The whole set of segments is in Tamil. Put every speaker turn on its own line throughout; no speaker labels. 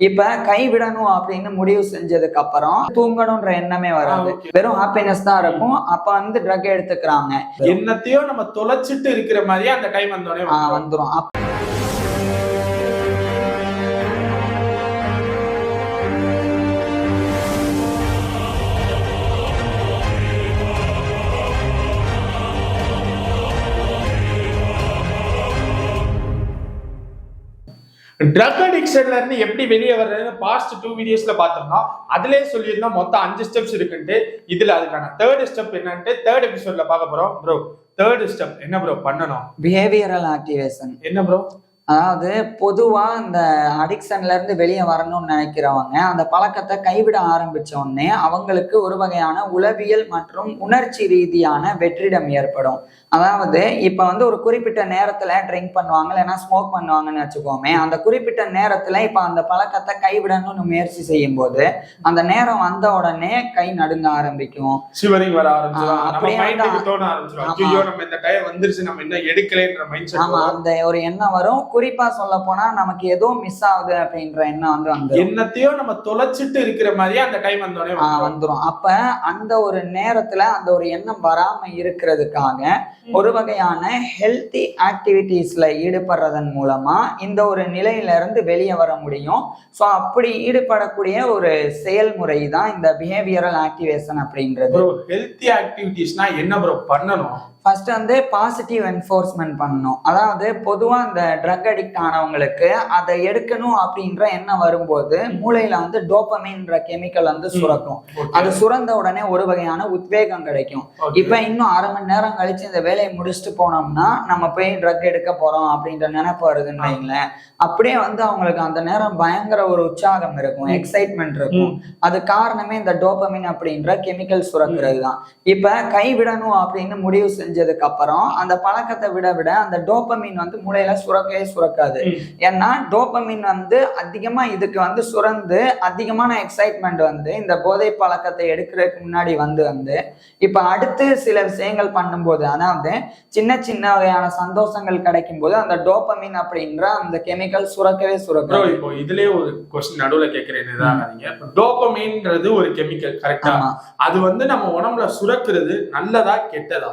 இப்ப கைவிடணும் அப்படின்னு முடிவு செஞ்சதுக்கு அப்புறம் தூங்கணும்ன்ற எண்ணமே வராது, வெறும் ஹாப்பினஸ் தான் இருக்கும். அப்ப வந்து ட்ரக் எடுத்துக்கிறாங்க.
என்னத்தையோ நம்ம தொலைச்சிட்டு இருக்கிற மாதிரியே அந்த டைம் வந்தோடனே
வந்துரும்.
ட்ரக் அடிக்ஷன்ல இருந்து எப்படி வெளியே வர்றதுன்னு பாஸ்ட் 2 வீடியோஸ்ல பார்த்தோம்னா அதுலயே சொல்லியிருந்தோம் மொத்தம் 5 ஸ்டெப்ஸ் இருக்குன்ட்டு. இதுல அதுக்கான 3rd ஸ்டெப் என்னன்ட்டு 3rd எபிசோட்ல பார்க்க போறோம். ப்ரோ 3rd ஸ்டெப் என்ன ப்ரோ பண்ணணும்?
Behavioural activation.
என்ன ப்ரோ?
அதாவது பொதுவா இந்த அடிக்ஷன்ல இருந்து வெளியே வரணும்னு நினைக்கிறவங்க அந்த பழக்கத்தை கைவிட ஆரம்பிச்ச உடனே அவங்களுக்கு ஒரு வகையான உளவியல் மற்றும் உணர்ச்சி ரீதியான வெற்றிடம் ஏற்படும். அதாவது இப்ப வந்து ஒரு குறிப்பிட்ட நேரத்துல ட்ரிங்க் பண்ணுவாங்க, இல்லைன்னா ஸ்மோக் பண்ணுவாங்கன்னு வச்சுக்கோமே. அந்த குறிப்பிட்ட நேரத்துல இப்ப அந்த பழக்கத்தை கைவிடணும்னு முயற்சி செய்யும் போது அந்த நேரம் வந்த உடனே கை நடுங்க ஆரம்பிக்கும்,
சிவரிங் வர ஆரம்பிச்சிடும்.
அந்த ஒரு எண்ணம் வரும். குறிப்பா சொல்ல போனா நமக்கு ஏதோ மிஸ் ஆகுது அப்படின்ற எண்ணம் வந்து வந்துடும்.
என்னத்தையோ நம்ம தொலைச்சிட்டு இருக்கிற மாதிரியே அந்த டைம் வந்தோடனே
வந்துரும். அப்ப அந்த ஒரு நேரத்துல அந்த ஒரு எண்ணம் வராம இருக்கிறதுக்காக ஒரு வகையான ஹெல்த்தி ஆக்டிவிட்டிஸ்ல ஈடுபடுறதன் மூலமா இந்த ஒரு நிலையில இருந்து வெளியே வர முடியும். ஸோ அப்படி ஈடுபடக்கூடிய ஒரு செயல்முறை தான் இந்த பிஹேவியரல் ஆக்டிவேஷன் அப்படின்றது.
ஹெல்த்தி ஆக்டிவிட்டிஸ்னா என்ன ப்ரோ பண்ணணும்?
ஃபர்ஸ்ட் வந்து பாசிட்டிவ் என்ஃபோர்ஸ்மெண்ட் பண்ணணும். அதாவது பொதுவாக இந்த ட்ரக் அடிக்ட் ஆனவங்களுக்கு அதை எடுக்கணும் அப்படின்ற எண்ணம் வரும்போது மூளையில வந்து டோபமைன்ற கெமிக்கல் வந்து சுரக்கும். அது சுரந்த உடனே ஒரு வகையான உத்வேகம் கிடைக்கும். இப்ப இன்னும் 1/2 மணி நேரம் கழிச்சு இந்த வேலையை முடிச்சுட்டு போனோம்னா நம்ம போய் ட்ரக் எடுக்க போறோம் அப்படின்ற நினைப்பு வருதுன்னு வைங்களேன். அப்படியே வந்து அவங்களுக்கு அந்த நேரம் பயங்கர ஒரு உற்சாகம் இருக்கும், எக்ஸைட்மெண்ட் இருக்கும். அது காரணமே இந்த டோபமின் அப்படின்ற கெமிக்கல் சுரக்கிறது தான். இப்ப கைவிடணும் அப்படின்னு முடிவு செஞ்சதுக்கு அப்புறம் அந்த பழக்கத்தை விட அந்த டோபமின் வந்து மூளையில சுரக்கவே சுரக்காது. ஏன்னா டோபமின் வந்து அதிகமா இதுக்கு வந்து சுரந்து அதிகமான எக்ஸைட்மெண்ட் வந்து இந்த போதை பழக்கத்தை எடுக்கிறதுக்கு முன்னாடி வந்து இப்ப அடுத்து சில விஷயங்கள் பண்ணும்போது, அதாவது சின்ன சின்ன வகையான சந்தோஷங்கள் கிடைக்கும் போது அந்த டோபமின் அப்படின்ற அந்த கெமிக்கல் சுரக்கவே சுரக்காது.
இப்போ இதுலயே ஒரு क्वेश्चन நடுவுல கேக்குறேன். டோபமின்றது ஒரு கெமிக்கல் கரெக்ட்டா? அது வந்து நம்ம உடம்புல சுரக்கிறது நல்லதா கெட்டதா?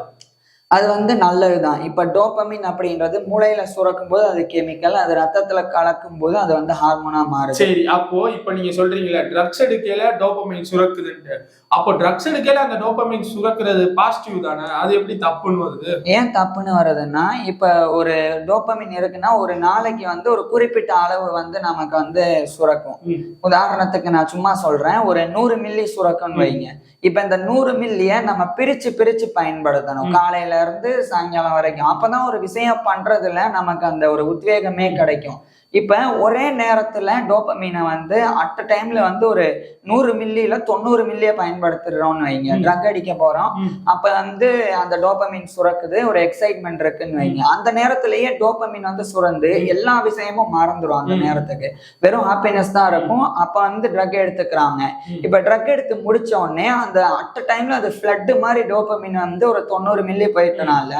அது வந்து நல்லதுதான். இப்ப டோபமின் அப்படின்றது மூளையில சுரக்கும் போது அது கெமிக்கல், அது ரத்தத்துல கலக்கும் போது அது வந்து ஹார்மோனா மாறுது.
சரி, அப்போ இப்ப நீங்க சொல்றீங்களா ட்ரக்ஸ் எடுக்கையில டோபமின் சுரக்குதுன்ட்டு, அப்போ ட்ரக்ஸ் எடுக்கையில அந்த டோபமின் சுரக்கிறது பாசிட்டிவ் தானே? அது எப்படி தப்புன்னு வருது?
ஏன் தப்புன்னு வருதுன்னா, இப்ப ஒரு டோபமின் இருக்குன்னா ஒரு நாளைக்கு வந்து ஒரு குறிப்பிட்ட அளவு வந்து நமக்கு வந்து சுரக்கும். உதாரணத்துக்கு நான் சும்மா சொல்றேன், ஒரு 100 மில்லி சுரக்கும்னு வைங்க. இப்ப இந்த 100 மில்லிய நம்ம பிரிச்சு பயன்படுத்தணும் காலையில இருந்து சாயங்காலம் வரைக்கும். அப்பதான் ஒரு விஷயம் பண்றதுல நமக்கு அந்த ஒரு உத்வேகமே கிடைக்கும். இப்ப ஒரே நேரத்துல டோபமீனை வந்து அட் டைம்ல வந்து ஒரு 100 மில்லியில 90 மில்லிய பயன்படுத்துறோம்னு வைங்க. ட்ரக் அடிக்க போறோம், அப்ப வந்து அந்த டோபமின் சுரக்குது, ஒரு எக்ஸைட்மெண்ட் இருக்குன்னு வைங்க. அந்த நேரத்திலேயே டோபமின் வந்து சுரந்து எல்லா விஷயமும் மறந்துடும். அந்த நேரத்துக்கு வெறும் ஹாப்பினஸ் தான் இருக்கும். அப்ப வந்து ட்ரக் எடுத்துக்கிறாங்க. இப்ப ட்ரக் எடுத்து முடிச்ச உடனே அந்த அட் டைம்ல அது ஃபிளட் மாதிரி டோபமின் வந்து ஒரு 90 மில்லி போயிட்டனால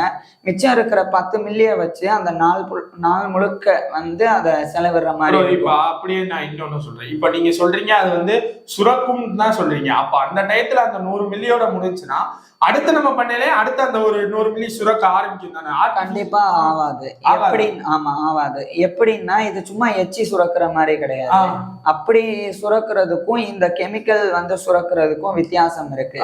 மிச்சம் இருக்கிற 10 மில்லிய வச்சு அந்த நாள் முழுக்க வந்து அதை செலவிடுற மாதிரி.
இப்ப அப்படியே நான் இன்னொன்னு சொல்றேன். இப்ப நீங்க சொல்றீங்க அது வந்து சுரக்கும் தான் சொல்றீங்க. அப்ப அந்த டயத்துல அந்த 100 மில்லியோட முடிஞ்சுன்னா அடுத்து நம்ம பண்ணலே அடுத்து அந்த ஒரு 100 மில்லி சுரக்க ஆரம்பிக்கும் தானே?
கண்டிப்பா ஆவாது. ஆவாது. எப்படின்னா இது சும்மா எச்சி சுரக்கிற மாதிரி கிடையாது. அப்படி சுரக்கிறதுக்கும் இந்த கெமிக்கல் வந்து சுரக்கிறதுக்கும் வித்தியாசம் இருக்கு.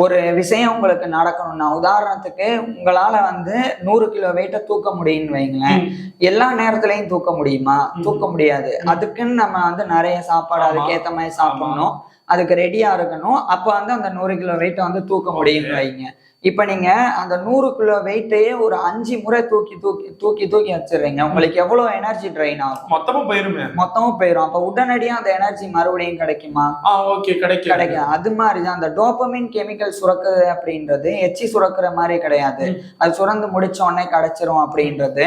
ஒரு விஷயம் உங்களுக்கு நடக்கணும்னா, உதாரணத்துக்கு உங்களால வந்து 100 கிலோ வெயிட்ட தூக்க முடியும்னு வைங்களேன். எல்லா நேரத்திலையும் தூக்க முடியுமா? தூக்க முடியாது. அதுக்குன்னு நம்ம வந்து நிறைய சாப்பாடு அதுக்கேற்ற மாதிரி சாப்பிடணும், அதுக்கு ரெடியா இருக்கணும். அப்ப வந்து அந்த 100 கிலோ வெயிட்டை வந்து தூக்க முடியும்னு வைங்க. இப்ப நீங்க அந்த 100 கிலோ வெயிட்டையே ஒரு 5 முறை தூக்கி வச்சிடுறீங்க. உங்களுக்கு எவ்வளவு எனர்ஜி ட்ரெயின் ஆகும்?
மொத்தமும்
போயிடும். அப்ப உடனடியா அந்த எனர்ஜி மறுபடியும் கிடைக்குமா? கிடைக்கும். அது மாதிரிதான் அந்த டோபமின் கெமிக்கல் சுரக்குது அப்படின்றது எச்சி சுரக்கிற மாதிரி கிடையாது. அது சுரந்து முடிச்ச உடனே கிடைச்சிரும் அப்படின்றது.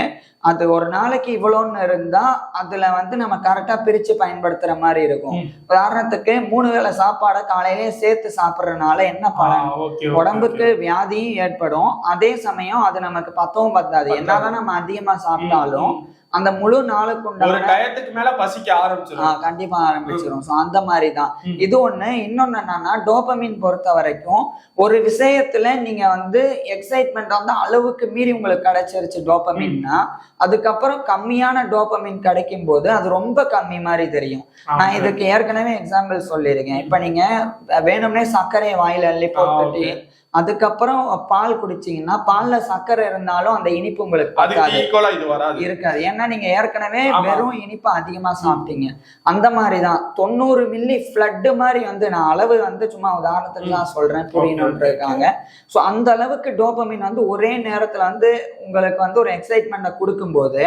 அது ஒரு நாளைக்கு இவ்வளோன்னு இருந்தா அதுல வந்து நம்ம கரெக்டா பிரிச்சு பயன்படுத்துற மாதிரி இருக்கும். உதாரணத்துக்கு 3 வேளை சாப்பாடை காலையிலேயே சேர்த்து சாப்பிட்றதுனால என்ன பலன்? உடம்புக்கு வியாதியும் ஏற்படும். அதே சமயம் அது நமக்கு பத்தவும் பத்தாது. என்னதான் நம்ம அதிகமா சாப்பிட்டாலும் அந்த முழு நாளுக்கு
ஒரு
உண்டான
டயத்துக்கு மேல பசிக்க ஆரம்பிச்சிடும்.
கண்டிப்பா ஆரம்பிச்சிடும். ஸோ அந்த மாதிரி தான் இது ஒண்ணு. இன்னொன்னு என்னன்னா, டோபமின் பொறுத்த வரைக்கும் ஒரு விஷயத்துல நீங்க வந்து எக்ஸைட்மெண்ட் வந்து அளவுக்கு மீறி உங்களுக்கு கிடைச்சிருச்சு டோபமின்னா, அதுக்கப்புறம் கம்மியான டோபமின் கிடைக்கும் போது அது ரொம்ப கம்மி மாதிரி தெரியும். நான் இதுக்கு ஏற்கனவே எக்ஸாம்பிள் சொல்லியிருக்கேன். இப்ப நீங்க வேணும்னே சர்க்கரையை வாயில அள்ளி போட்டுட்டு அதுக்கப்புறம் பால் குடிச்சீங்கன்னா, பால்ல சர்க்கரை இருந்தாலும் அந்த இனிப்பு உங்களுக்கு இருக்காது. ஏன்னா நீங்க ஏற்கனவே வெறும் இனிப்பு அதிகமா சாப்பிட்டீங்க. அந்த மாதிரிதான் 90 மில்லி ஃபிளட் மாதிரி வந்து, நான் அளவு வந்து சும்மா உதாரணத்துக்கு தான் சொல்றேன் புரியணுன்றதுக்காக. ஸோ அந்த அளவுக்கு டோபமின் வந்து ஒரே நேரத்துல வந்து உங்களுக்கு வந்து ஒரு எக்ஸைட்மெண்ட்டை கொடுக்கும் போது,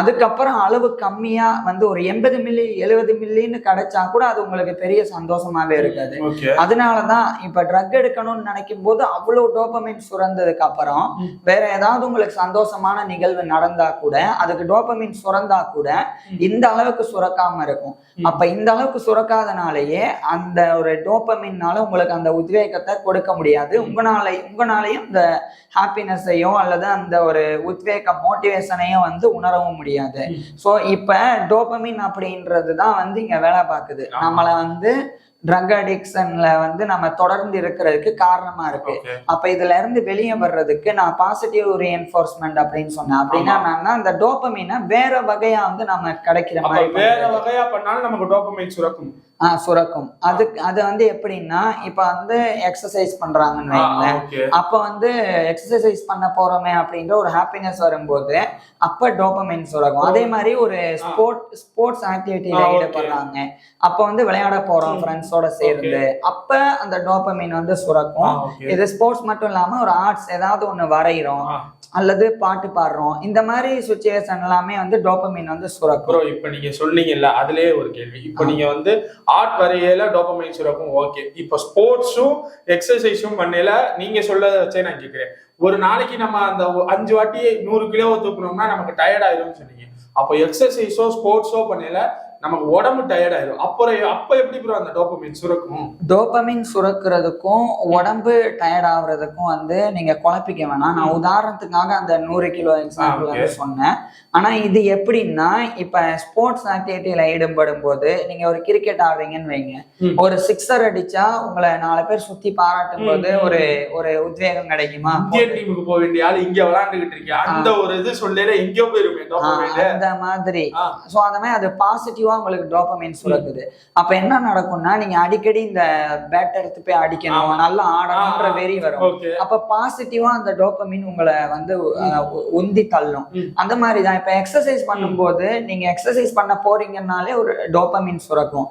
அதுக்கப்புறம் அளவு கம்மியா வந்து ஒரு 80 மில்லி 70 மில்லின்னு கிடைச்சா கூட அது உங்களுக்கு பெரிய சந்தோஷமாவே இருக்காது. அதனாலதான் இப்ப ட்ரக் எடுக்கணும்னு நினைக்கும் போது அவ்வளவு டோபமின் சுரந்ததுக்கு அப்புறம் வேற ஏதாவது உங்களுக்கு சந்தோஷமான நிகழ்வு நடந்தா கூட அதுக்கு டோபமின் சுரந்தா கூட இந்த அளவுக்கு சுரக்காம இருக்கும். அப்ப இந்த அளவுக்கு சுரக்காதனாலேயே அந்த ஒரு டோபமின்னால உங்களுக்கு அந்த உத்வேகத்தை கொடுக்க முடியாது. உங்களாலையும் இந்த ஹாப்பினஸையோ அல்லது அந்த ஒரு உத்வேக மோட்டிவேஷனையோ வந்து உணரவும் முடியாது. ஸோ இப்ப டோபமின் அப்படின்றதுதான் வந்து இங்க வேலை பார்க்குது. நம்மளை வந்து ட்ரக் அடிக்ஷன்ல வந்து நம்ம தொடர்ந்து இருக்கிறதுக்கு காரணமா இருக்கு. அப்ப இதுல இருந்து வெளியே வர்றதுக்கு நான் பாசிட்டிவ் ரீஎன்ஃபோர்ஸ்மெண்ட் அப்படின்னு சொன்னேன். அப்படின்னா என்னன்னா, இந்த டோபமினை வேற வகையா வந்து நம்ம கிடைக்கிற மாதிரி
வேற வகையா பண்ணாலும் நமக்கு டோபமைன் சுரக்கும்.
சுரக்கும். அது வந்து எப்படின்னா, இப்ப வந்து எக்ஸசைஸ் பண்றாங்கன்னு வைங்களேன். அப்ப வந்து எக்ஸசைஸ் பண்ண போறோமே அப்படின்ற ஒரு ஹாப்பினஸ் வரும்போது அப்ப டோபமைன் சுரக்கும். அதே மாதிரி ஒரு ஸ்போர்ட்ஸ் ஆக்டிவிட்டியில ஈடுபடுறாங்க, அப்ப வந்து விளையாட போறோம் ஃப்ரெண்ட்ஸோட சேர்ந்து, அப்ப அந்த டோபமைன் வந்து சுரக்கும். இது ஸ்போர்ட்ஸ் மட்டும் இல்லாம ஒரு ஆர்ட்ஸ் ஏதாவது ஒண்ணு வரைகிறோம் அல்லது பாட்டு பாடுறோம், இந்த மாதிரி சுச்சுவேஷன் எல்லாமே வந்து டோபமைன் வந்து சுரக்கும்.
இப்ப நீங்க சொன்னீங்கல்ல, அதுலயே ஒரு கேள்வி. இப்ப நீங்க வந்து ஆர்ட் வரையில டோபமைன் சுரக்கும், ஓகே. இப்ப ஸ்போர்ட்ஸும் எக்ஸசைஸும் பண்ணல, நீங்க சொல்ல வச்சே நான் கேட்கிறேன். ஒரு நாளைக்கு நம்ம அந்த 5 வாட்டி 100 கிலோ தூக்கணும்னா நமக்கு டயர்ட் ஆயிரும் சொன்னீங்க. அப்போ எக்ஸசைஸோ ஸ்போர்ட்ஸோ பண்ணல நமக்கு உடம்பு டயர்ட் ஆயிடும். அப்ப எப்படி ப்ரோ அந்த டோபமைன் சுரக்கும்?
டோபமைன் சுரக்கிறதுக்கும் உடம்பு டயர்ட் ஆகுறதுக்கும் வந்து நீங்க குழப்பிக்க வேணாம். நான் உதாரணத்துக்காக அந்த 100 கிலோ எக்ஸாம்பிள் வந்து சொன்னேன். ஆனா இது எப்படின்னா, இப்ப ஸ்போர்ட்ஸ் ஆக்டிவிட்டியில ஈடுபடும் போது நீங்க ஒரு கிரிக்கெட் ஆடுறீங்கன்னு வைங்க, ஒரு சிக்ஸர் அடிச்சா உங்களை 4 பேர் சுத்தி பாராட்டும் போது ஒரு ஒரு உத்வேகம் கிடைக்குமா?
இந்தியன் டீமுக்கு போக வேண்டிய ஆள் இங்க விளையாண்டுகிட்டு இருக்கீங்க, அந்த ஒரு இது சொல்லல எங்கேயோ போயிருமே டோபமைன்.
அந்த மாதிரி. சோ அந்த மாதிரி அது பாசிட்டிவா உங்களுக்கு டோபமைன் சுரக்குது. அப்ப என்ன நடக்கும்னா, நீங்க அடிக்கடி இந்த பேட் எடுத்து போய் அடிக்கணும், நல்லா ஆடணும்ன்ற வெறி வரும். அப்ப பாசிட்டிவா அந்த டோபமைன் உங்களை வந்து உந்தி தள்ளும். அந்த மாதிரிதான் இப்ப எக்ஸசைஸ் பண்ணும்போது நீங்க எக்ஸசைஸ் பண்ண போறீங்கன்னாலே ஒரு டோபமைன் சுரக்கும்.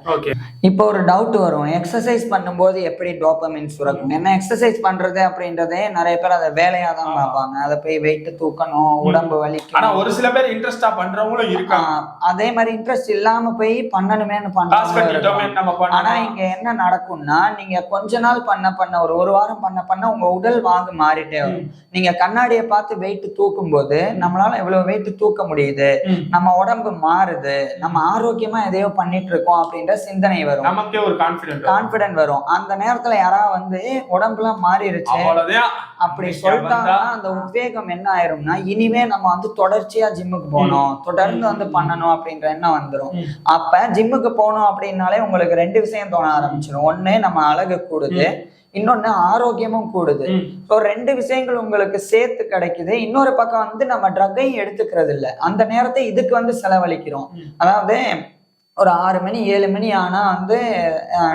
இப்ப ஒரு டவுட் வரும், எக்ஸசைஸ் பண்ணும்போது எப்படி டோபமைன் சுரக்கும்? என்ன எக்ஸசைஸ் பண்றது அப்படின்றதே நிறைய பேர் அதை வேலையா தான் பார்ப்பாங்க. அதை போய் வெயிட் தூக்கணும், உடம்பு வலிக்கும்.
ஆனா ஒரு சில பேர் இன்ட்ரெஸ்டா பண்றவங்களும் இருக்காங்க.
அதே மாதிரி இன்ட்ரெஸ்ட் இல்லாம போய் பண்ணணுமேனு பண்றாங்க. ஆனா இங்க என்ன நடக்கும்னா, நீங்க கொஞ்ச நாள் பண்ண ஒரு வாரம் பண்ண உங்க உடல் வாகு மாறிட்டே வரும். நீங்க கண்ணாடியை பார்த்து வெயிட் தூக்கும் போது நம்மளால எவ்வளவு வெயிட் தூக்க முடியுது, நம்ம உடம்பு மாறுது, நம்ம ஆரோக்கியமா எதையோ பண்ணிட்டு இருக்கோம் அப்படின்ற சிந்தனை வரும்,
நமக்கே ஒரு
கான்பிடன்ட் வரும். அந்த நேரத்துல யாராவது வந்து உடம்புலாம் மாறிடுச்சு அப்படி சொல்லிட்டாங்கன்னா அந்த உத்வேகம் என்ன ஆயிரும்னா, இனிமே நம்ம வந்து தொடர்ச்சியா ஜிம்முக்கு போகணும், தொடர்ந்து வந்து பண்ணணும் அப்படின்ற எண்ணம் வந்துடும். அப்ப ஜிம்முக்கு போகணும் அப்படின்னாலே உங்களுக்கு 2 விஷயம் தோண ஆரம்பிச்சிடும். ஒண்ணு, நம்ம அழகு கூடுது, இன்னொன்னு ஆரோக்கியமும் கூடுது. ஸோ 2 விஷயங்கள் உங்களுக்கு சேர்த்து கிடைக்குது. இன்னொரு பக்கம் வந்து நம்ம ட்ரக்கையும் எடுத்துக்கிறது இல்லை, அந்த நேரத்தை இதுக்கு வந்து செலவழிக்கிறோம். அதாவது ஒரு 6 மணி 7 மணி ஆனா வந்து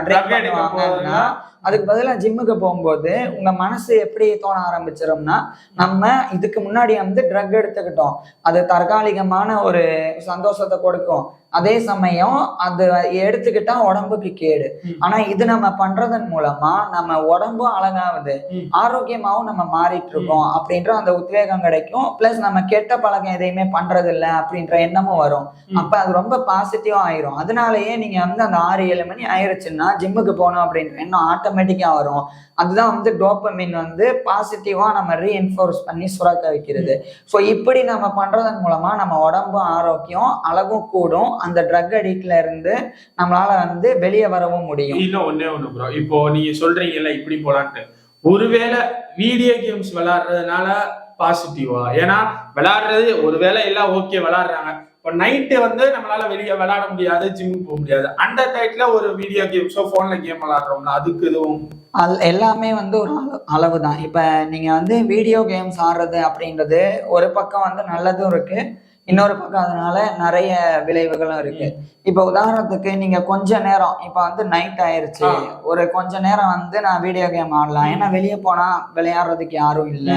ட்ரக் பண்ணுவாங்கன்னா, அதுக்கு பதிலாக ஜிம்முக்கு போகும்போது உங்க மனசு எப்படி தோண ஆரம்பிச்சிடும்னா, நம்ம இதுக்கு முன்னாடி வந்து ட்ரக் எடுத்துக்கிட்டோம், அது தற்காலிகமான ஒரு சந்தோஷத்தை கொடுக்கும், அதே சமயம் அது எடுத்துக்கிட்டா உடம்புக்கு கேடு. ஆனா இது நம்ம பண்றதன் மூலமா நம்ம உடம்பும் அழகாகுது, ஆரோக்கியமாவும் நம்ம மாறிட்டு இருக்கோம் அப்படின்ற அந்த உத்வேகம் கிடைக்கும். பிளஸ் நம்ம கெட்ட பழக்கம் எதையுமே பண்றது இல்லை அப்படின்ற எண்ணமும் வரும். அப்ப அது ரொம்ப பாசிட்டிவா ஆயிரும். அதனாலயே நீங்க வந்து அந்த 6-7 மணி ஆயிருச்சுன்னா ஜிம்முக்கு போகணும் அப்படின்ற எண்ணம் ஆட்டோமேட்டிக்கா வரும். அதுதான் வந்து டோபமைன் வந்து பாசிட்டிவா நம்ம ரீஎன்ஃபோர்ஸ் பண்ணி சுரக்க வைக்கிறது. ஸோ இப்படி நம்ம பண்றதன் மூலமா நம்ம உடம்பும் ஆரோக்கியம், அழகும் கூடும், அந்த ட்ரக் அடிக்ட்ல இருந்து நம்மளால வந்து வெளியே வரவும் முடியும்.
இன்னும் ஒண்ணு ப்ரோ, இப்போ நீங்க சொல்றீங்கல்ல இப்படி போலான்ட்டு, ஒருவேளை வீடியோ கேம்ஸ் விளையாடுறதுனால பாசிட்டிவா? ஏன்னா விளையாடுறது ஒருவேளை எல்லாம் ஓகே விளையாடுறாங்க, இப்போ நைட்டு வந்து நம்மளால வெளியே விளையாட முடியாது, ஜிம் போக முடியாது. அந்த டைத்துல ஒரு வீடியோ கேம்ஸோ போன்ல கேம் விளையாடுறோம்னா அதுக்கு எதுவும்
எல்லாமே வந்து ஒரு அளவு தான். இப்ப நீங்க வந்து வீடியோ கேம்ஸ் ஆடுறது அப்படின்றது ஒரு பக்கம் வந்து நல்லதும் இருக்கு, இன்னொரு பக்கம் அதனால நிறைய விளைவுகளும் இருக்கு. இப்ப உதாரணத்துக்கு நீங்க கொஞ்ச நேரம், இப்ப வந்து நைட் ஆயிருச்சு, ஒரு கொஞ்ச நேரம் வந்து நான் வீடியோ கேம் ஆடலாம், ஏன்னா வெளியே போனா விளையாடுறதுக்கு யாரும் இல்லை,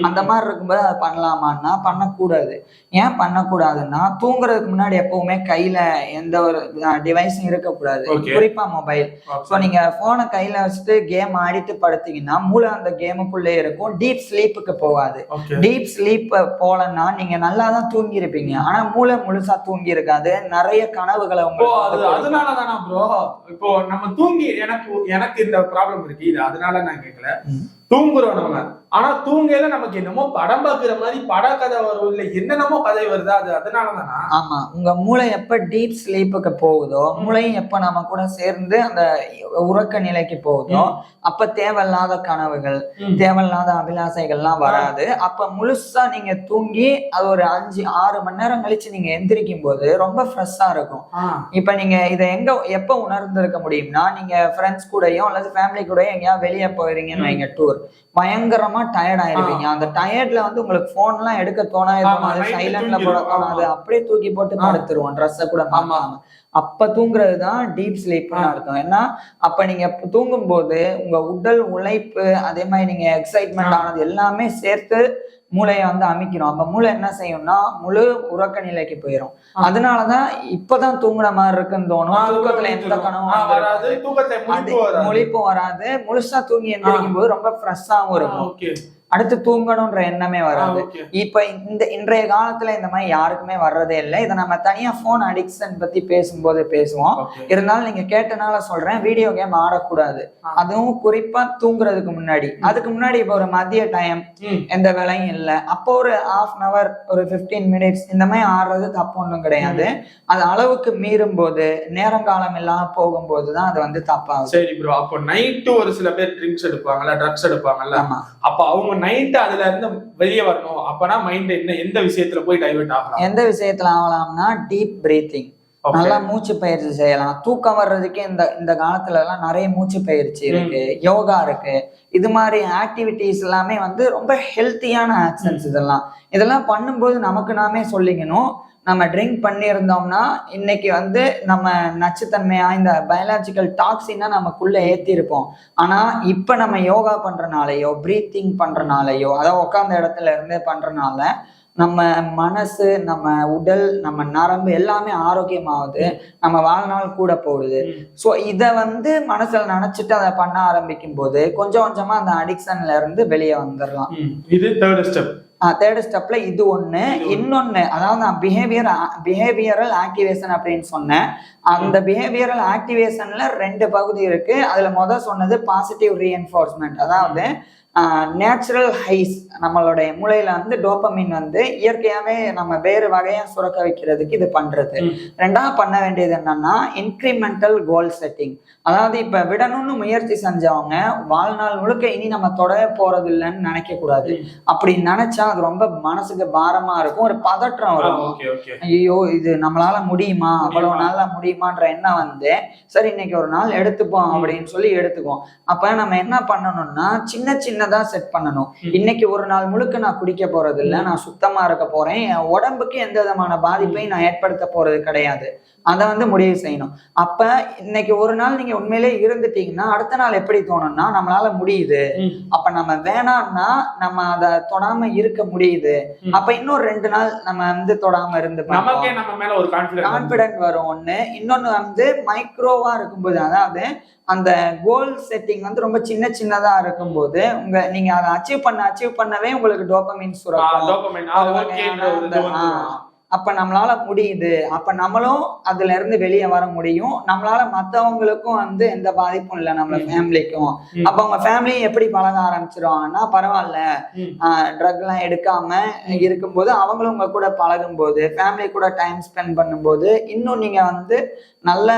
அந்த மாதிரி இருக்கும்போது அதை பண்ணலாமான்னா பண்ணக்கூடாது. ஏன் பண்ணக்கூடாதுன்னா, தூங்குறதுக்கு முன்னாடி எப்பவுமே கையில எந்த ஒரு டிவைஸும் இருக்கக்கூடாது, குறிப்பா மொபைல். ஸோ நீங்க போனை கையில வச்சுட்டு கேம் ஆடிட்டு படுத்தீங்கன்னா மூளை அந்த கேமுக்குள்ளே இருக்கும், டீப் ஸ்லீப்புக்கு போகாது. டீப் ஸ்லீப் போலன்னா நீங்க நல்லா தான் தூங்கி இருப்பீங்க, ஆனா மூளை முழுசா தூங்கி இருக்காது, நிறைய கனவுகளை
அதனாலதானா ப்ரோ இப்போ நம்ம தூங்கி எனக்கு இந்த ப்ராப்ளம் இருக்கு, இது அதனால நான் கேட்கல. தூங்குறோம் நம்ம, ஆனா தூங்கல நமக்கு என்னமோ படம் பாக்குற மாதிரி பட கதை வரும், இல்ல என்னென்னமோ கதை வருதா, அது அதனாலதானா?
ஆமா, உங்க மூளை எப்ப டீப் ஸ்லீப்புக்கு போகுதோ, மூளையும் எப்ப நம்ம கூட சேர்ந்து அந்த உறக்க நிலைக்கு போகுதோ, அப்ப தேவையில்லாத கனவுகள், தேவையில்லாத அபிலாசைகள்லாம் வராது. அப்ப முழுசா நீங்க தூங்கி அது ஒரு 5-6 மணி நேரம் கழிச்சு நீங்க எந்திரிக்கும் போது ரொம்ப ஃப்ரெஷ்ஷா இருக்கும். இப்ப நீங்க இதை எப்ப உணர்ந்திருக்க முடியும்னா, நீங்க ஃப்ரெண்ட்ஸ் கூடயோ அல்லது ஃபேமிலி கூடயோ எங்கேயாவது வெளியே போயிருங்கன்னு வைங்க, டூர், பயங்கரமா டயர்ட் ஆயிருப்பீங்க. அந்த டயர்ட்ல வந்து உங்களுக்கு போன் எல்லாம் எடுக்க தோணாது, சைலண்ட்ல போட தோணாது, அப்படியே தூக்கி போட்டு படுத்துருவோம், ட்ரெஸ்ஸை கூட பார்க்காம. அப்ப தூங்குறதுதான் டீப் ஸ்லீப்னு அர்த்தம். ஏன்னா அப்ப நீங்க தூங்கும் போது உங்க உடல் உழைப்பு, அதே மாதிரி நீங்க எக்ஸைட்மெண்ட் ஆனது எல்லாமே சேர்த்து மூளையை வந்து அமைக்கிறோம். அப்ப மூளை என்ன செய்யும்னா முழு உறக்க நிலைக்கு போயிடும். அதனாலதான் இப்பதான் தூங்குற மாதிரி இருக்குன்னு தோணும், தூக்கத்துல எந்த கனவும் வராது, முழிப்பும் வராது, முழுசா தூங்கி எந்திரிக்கும் போது ரொம்ப ஃப்ரெஷ்ஷாவும் இருக்கும், அடுத்து தூங்கணும்ன்ற எண்ணமே வராது. இப்ப இன்றைய காலத்துல இந்த மாதிரி யாருக்குமே வர்றதே இல்லை. இதை நம்ம தனியா போன் அடிக்ஷன் பத்தி பேசும்போது பேசுவோம். இருந்தாலும் நீங்க கேட்டனால சொல்றேன், வீடியோ கேம் ஆடக்கூடாது, அதுவும் குறிப்பா தூங்குறதுக்கு முன்னாடி. அதுக்கு முன்னாடி இப்ப ஒரு மதிய டைம் எந்த வேலையும் இல்லை, அப்போ ஒரு 1/2 hour ஒரு 15 minutes இந்த மாதிரி ஆடுறது தப்பு ஒன்றும் கிடையாது. அது அளவுக்கு மீறும் போது, நேரங்காலம் இல்லாம போகும்போதுதான் அது வந்து தப்பாகும்.
சரி ப்ரோ, அப்போ நைட்டு ஒரு சில பேர் ட்ரிங்க்ஸ் எடுப்பாங்கல்ல, ட்ரக்ஸ் எடுப்பாங்கல்ல, அப்ப அவங்க நைட் அதுல இருந்து வெளியே வரணும், அப்பனா மைண்ட் எந்த விஷயத்துல போய் டைவர்ட் ஆகலாம்?
எந்த விஷயத்துல ஆகலாம்னா டீப் பிரீத்திங், நல்லா மூச்சு பயிற்சி செய்யலாம். தூக்கம் வர்றதுக்கே இந்த காலத்துல எல்லாம் நிறைய மூச்சு பயிற்சி இருக்கு, யோகா இருக்கு. இது மாதிரி ஆக்டிவிட்டிஸ் எல்லாமே வந்து ரொம்ப ஹெல்த்தியான ஆக்ஷன்ஸ். இதெல்லாம் பண்ணும்போது நமக்கு நாமே சொல்லிக்கணும், நம்ம ட்ரிங்க் பண்ணியிருந்தோம்னா இன்னைக்கு வந்து நம்ம நச்சுத்தன்மையா இந்த பயாலஜிக்கல் டாக்ஸினா நமக்குள்ள ஏற்றிருப்போம். ஆனா இப்ப நம்ம யோகா பண்றனாலயோ பிரீத்திங் பண்றனாலயோ, அதாவது உட்கார்ந்த இடத்துல இருந்து பண்றனால நம்ம மனசு, நம்ம உடல், நம்ம நரம்பு எல்லாமே ஆரோக்கியமாகுது, நம்ம வாழ்நாள் கூட போகுது. ஸோ இதை வந்து மனசுல நினைச்சிட்டு அதை பண்ண ஆரம்பிக்கும் போது கொஞ்சம் கொஞ்சமா அந்த அடிக்ஷன்ல இருந்து வெளியே வந்துடலாம்.
இது தேர்ட் ஸ்டெப்.
தேர்ட் ஸ்டெப்ல இது ஒண்ணு. இன்னொன்னு, அதாவது நான் பிஹேவியரல் ஆக்டிவேஷன் அப்படின்னு சொன்னேன். அந்த பிஹேவியரல் ஆக்டிவேஷன்ல 2 பகுதி இருக்கு. அதுல முதல் சொன்னது பாசிட்டிவ் ரீஎன்ஃபோர்ஸ்மெண்ட், அதாவது நேச்சுரல் ஹைஸ், நம்மளுடைய மூளையில வந்து டோபமின் வந்து இயற்கையாவே நம்ம வேறு வகையா சுரக்க வைக்கிறதுக்கு இது பண்றது. 2வது பண்ண வேண்டியது என்னன்னா இன்க்ரிமெண்டல் கோல் செட்டிங். அதாவது இப்ப விடணும்னு முயற்சி செஞ்சவங்க வாழ்நாள் முழுக்க இனி நம்ம தொடர போறது இல்லைன்னு நினைக்க கூடாது. அப்படி நினைச்சா அது ரொம்ப மனசுக்கு பாரமா இருக்கும், ஒரு பதற்றம் வரும். ஐயோ இது நம்மளால முடியுமா, அவ்வளவு நாள்ல முடியுமான்ற எண்ணம் வந்து சரி இன்னைக்கு ஒரு நாள் எடுத்துப்போம் அப்படின்னு சொல்லி எடுத்துக்குவோம். அப்ப நம்ம என்ன பண்ணணும்னா சின்ன சின்னதா செட் பண்ணணும். இன்னைக்கு ஒரு நாள் முழுக்க நான் குடிக்க போறது இல்லை, நான் சுத்தமா இருக்க போறேன், என் உடம்புக்கு எந்த விதமான பாதிப்பையும் நான் ஏற்படுத்த போறது கிடையாது, அதை வந்து முடிவு செய்யணும். அப்ப இன்னைக்கு ஒரு நாள் நீங்க உண்மையிலே இருந்துட்டீங்கன்னா அடுத்த நாள் எப்படி தோணும்னா நம்மளால முடியுது, அப்ப நம்ம வேணாம்னா நம்ம அதை தொடாம இருக்க முடியுது, அப்ப இன்னொரு 2 நாள் நம்ம வந்து தொடாம இருந்து கான்பிடன்ட் வரும் ஒண்ணு. இன்னொன்னு வந்து மைக்ரோவா இருக்கும்போது, அதாவது அந்த கோல் செட்டிங் வந்து ரொம்ப சின்னதா இருக்கும்போது நீங்க அதை அச்சீவ் பண்ணவே உங்களுக்கு டோபமின் சுரக்கும். அப்ப நம்மளால முடியுது, அப்ப நம்மளும் அதுல இருந்து வெளியே வர முடியும், நம்மளால மத்தவங்களுக்கும் வந்து எந்த பாதிப்பும் இல்லை, நம்ம ஃபேமிலிக்கும். அப்ப உங்க ஃபேமிலியும் எப்படி பழக ஆரம்பிச்சிருவாங்கன்னா பரவாயில்ல, ட்ரக் எல்லாம் எடுக்காம இருக்கும்போது அவங்களும் உங்க கூட பழகும் போது, ஃபேமிலி கூட டைம் ஸ்பெண்ட் பண்ணும்போது இன்னும் நீங்க வந்து நல்ல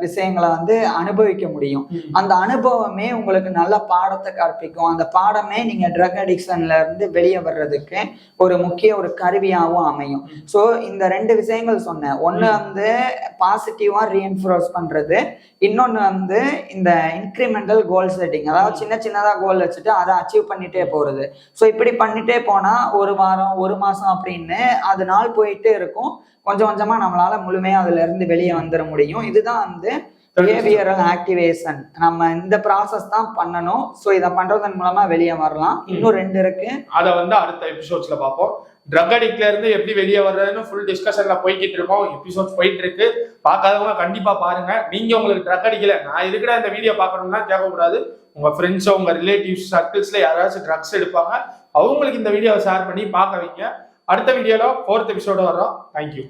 விஷயங்களை வந்து அனுபவிக்க முடியும். அந்த அனுபவமே உங்களுக்கு நல்ல பாடத்தை கற்பிக்கும். அந்த பாடமே நீங்க ட்ரக் அடிக்ஷன்ல இருந்து வெளியே வர்றதுக்கு ஒரு முக்கிய ஒரு கருவியாகவும் அமையும். ஸோ இந்த 2 விஷயங்கள் சொன்னேன். ஒண்ணு வந்து பாசிட்டிவா ரீஎன்ஃபோர்ஸ் பண்றது, இன்னொன்னு வந்து இந்த இன்கிரிமெண்டல் கோல் செட்டிங், அதாவது சின்ன சின்னதா கோல் வச்சுட்டு அதை அச்சீவ் பண்ணிட்டே போறது. ஸோ இப்படி பண்ணிட்டே போனா 1 வாரம் 1 மாசம் அப்படின்னு அது நாள் போயிட்டே இருக்கும். கொஞ்சம் கொஞ்சமா நம்மளால முழுமையா அதுல இருந்து வெளியே வந்துட முடியும். இதுதான் வந்து பிஹேவியரல் ஆக்டிவேஷன். நம்ம இந்த ப்ராசஸ் தான் பண்ணணும். ஸோ இதை பண்றதன் மூலமா வெளியே வரலாம். இன்னும் 2 இருக்கு,
அதை வந்து அடுத்த எபிசோட்ஸ்ல பார்ப்போம். ட்ரக் அடிக்ட்ல இருந்து எப்படி வெளியே வர்றதுன்னு ஃபுல் டிஸ்கஷன்ல போய்கிட்டு இருக்கோம். எபிசோட் போயிட்டு இருக்கு, பார்க்காதவங்க கண்டிப்பா பாருங்க. நீங்க உங்களுக்கு ட்ரக் அடிக்கல, நான் இருக்கிற இந்த வீடியோ பார்க்கணும்னா கேட்கக்கூடாது. உங்க ஃப்ரெண்ட்ஸோ உங்க ரிலேட்டிவ்ஸ் சர்க்கிள்ஸ்ல யாராச்சும் ட்ரக்ஸ் எடுப்பாங்க, அவங்களுக்கு இந்த வீடியோவை ஷேர் பண்ணி பார்க்க வைங்க. அடுத்த வீடியோல 4th எபிசோட வர்றோம். தேங்க்யூ.